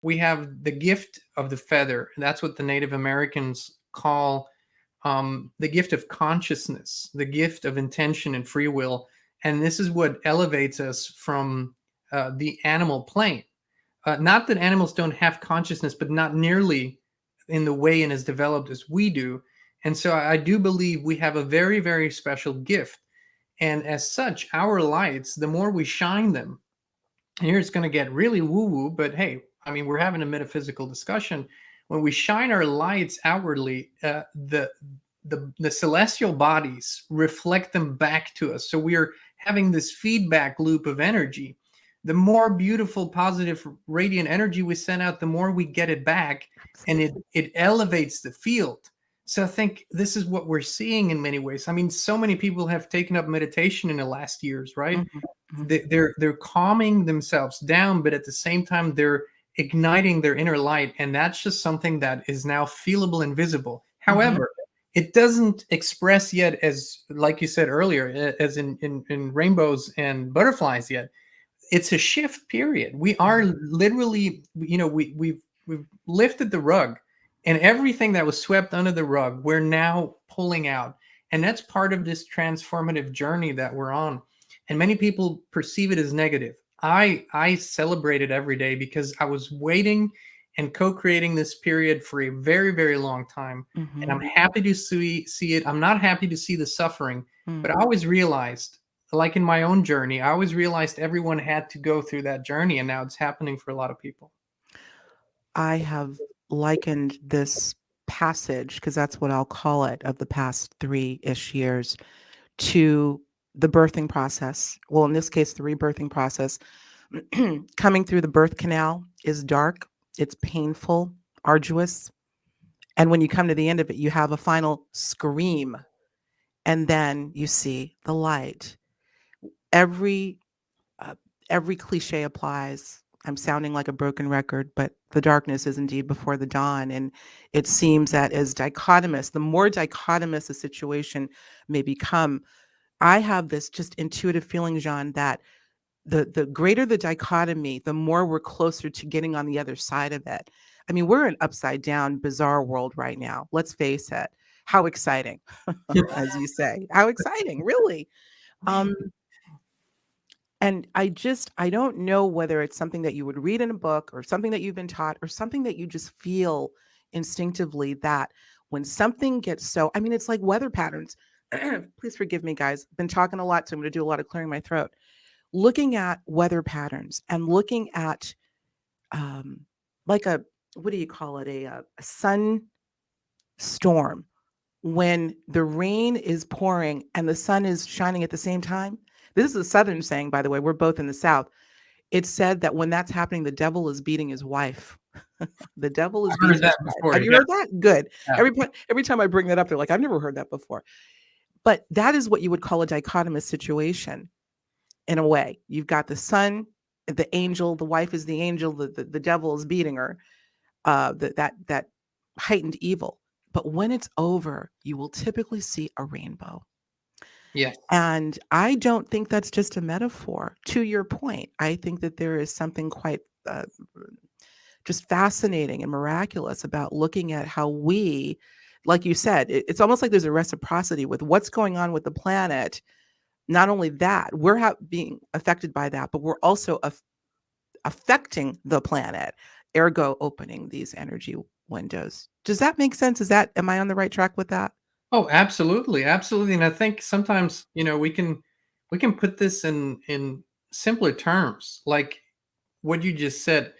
we have the gift of the feather. And that's what the Native Americans call the gift of consciousness, the gift of intention and free will. And this is what elevates us from the animal plane. Not that animals don't have consciousness, but not nearly in the way and as developed as we do. And so I do believe we have a very, very special gift. And as such, our lights, the more we shine them, here it's going to get really woo woo, but hey, I mean, we're having a metaphysical discussion. When we shine our lights outwardly, the celestial bodies reflect them back to us. So we are having this feedback loop of energy. The more beautiful, positive, radiant energy we send out, the more we get it back, and it elevates the field. So I think this is what we're seeing in many ways. I mean, so many people have taken up meditation in the last years, right? They're calming themselves down, but at the same time they're igniting their inner light, and that's just something that is now feelable and visible. However, it doesn't express yet, as like you said earlier, as in rainbows and butterflies yet. It's a shift period. We are literally, we've lifted the rug, and everything that was swept under the rug, we're now pulling out, and that's part of this transformative journey that we're on. And many people perceive it as negative. I celebrate it every day because I was waiting and co-creating this period for a very, very long time. And I'm happy to see it. I'm not happy to see the suffering, but I always realized, like in my own journey, I always realized everyone had to go through that journey, and now it's happening for a lot of people. I have likened this passage, because that's what I'll call it, of the past 3-ish years, to the birthing process. Well, in this case, the rebirthing process. Coming through the birth canal is dark, it's painful, arduous. And when you come to the end of it, you have a final scream, and then you see the light. Every every cliche applies. I'm sounding like a broken record, but the darkness is indeed before the dawn. And it seems that as dichotomous, the more dichotomous a situation may become, I have this just intuitive feeling, Jean, that the greater the dichotomy, the more we're closer to getting on the other side of it. I mean, we're an upside down, bizarre world right now. Let's face it. How exciting, as you say. How exciting, really. Um, and I don't know whether it's something that you would read in a book or something that you've been taught or something that you just feel instinctively, that when something gets so, I mean, it's like weather patterns. Please forgive me, guys. Been talking a lot, so I'm going to do a lot of clearing my throat. Looking at weather patterns and looking at like a, what do you call it? A sun storm, when the rain is pouring and the sun is shining at the same time. This is a Southern saying, by the way. We're both in the South. It's said that when that's happening, the devil is beating his wife. The devil is I've heard beating his that wife. before. Have you Yeah. heard that? Good. Yeah. Every time I bring that up, they're like, I've never heard that before. But that is what you would call a dichotomous situation. In a way, you've got the sun, the angel, the wife is the angel, the devil is beating her, that heightened evil. But when it's over, you will typically see a rainbow. Yes. And I don't think that's just a metaphor. To your point, I think that there is something quite just fascinating and miraculous about looking at how we, like you said, it's almost like there's a reciprocity with what's going on with the planet. Not only that, we're being affected by that, but we're also affecting the planet, ergo opening these energy windows. Does that make sense? Am I on the right track with that? Oh, absolutely, absolutely. And I think sometimes, we can put this in simpler terms, like what you just said.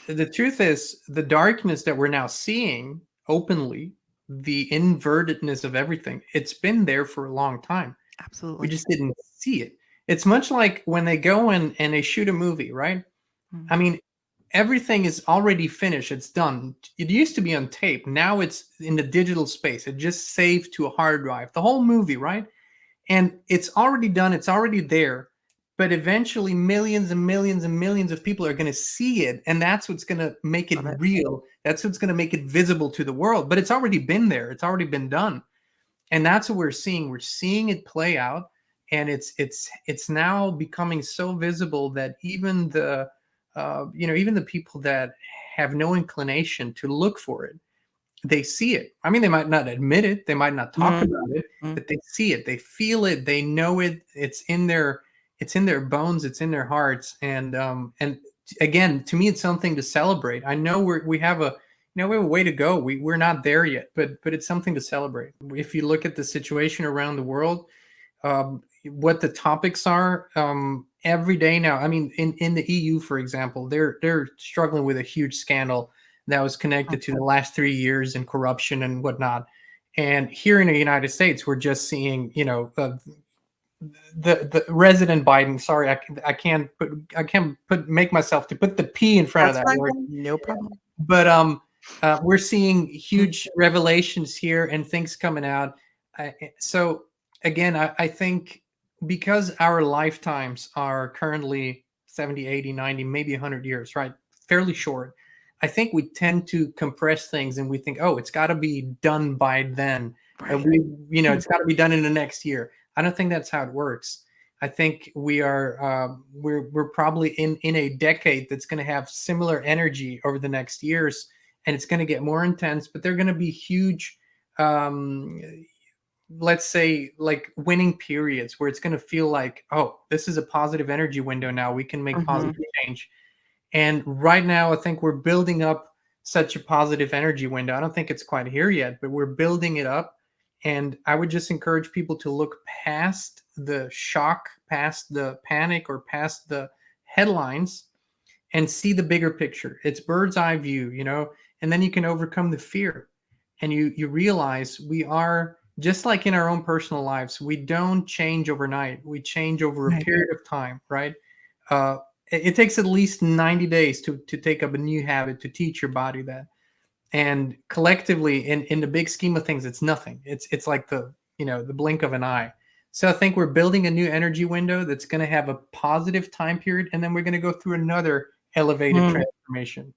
The truth is, the darkness that we're now seeing openly, the invertedness of everything, it's been there for a long time. We Absolutely. just didn't see it. It's much like when they go and they shoot a movie, right? I mean, everything is already finished. It's done. It used to be on tape. Now it's in the digital space. It just saved to a hard drive. The whole movie, right? And it's already done. It's already there. But eventually, millions and millions and millions of people are going to see it, and that's what's going to make it Love it. real. That's what's going to make it visible to the world. But it's already been there. It's already been done, and that's what we're seeing. We're seeing it play out, and it's now becoming so visible that even the even the people that have no inclination to look for it. They see it. I mean, they might not admit it, they might not talk about it, Mhm. but they see it, they feel it, they know it. It's in their bones, it's in their hearts. And again, to me, it's something to celebrate. I know we have a we have a way to go. We're not there yet, but it's something to celebrate. If you look at the situation around the world, what the topics are every day now. I mean, in the EU, for example, they're struggling with a huge scandal that was connected to the last 3 years and corruption and whatnot. And here in the United States, we're just seeing, the Resident Biden. Sorry, I can't make myself to put the P in front of That's that fine. word. No problem. But we're seeing huge revelations here and things coming out. So again, I think because our lifetimes are currently 70, 80, 90, maybe 100 years, right? Fairly short. I think we tend to compress things and we think, oh, it's got to be done by then. Right. It's got to be done in the next year. I don't think that's how it works. I think we're probably in a decade that's going to have similar energy over the next years, and it's going to get more intense. But they're going to be huge, um, let's say, like winning periods where it's going to feel like, oh, this is a positive energy window now. We can make positive change. And right now, I think we're building up such a positive energy window. I don't think it's quite here yet, but we're building it up. And I would just encourage people to look past the shock, past the panic, or past the headlines and see the bigger picture. It's bird's eye view, and then you can overcome the fear. And you realize we are just like in our own personal lives. We don't change overnight. We change over a Right. period of time, right? It takes at least 90 days to take up a new habit, to teach your body that. And collectively, in the big scheme of things, it's nothing. It's like the blink of an eye. So I think we're building a new energy window that's going to have a positive time period, and then we're going to go through another elevated transformation.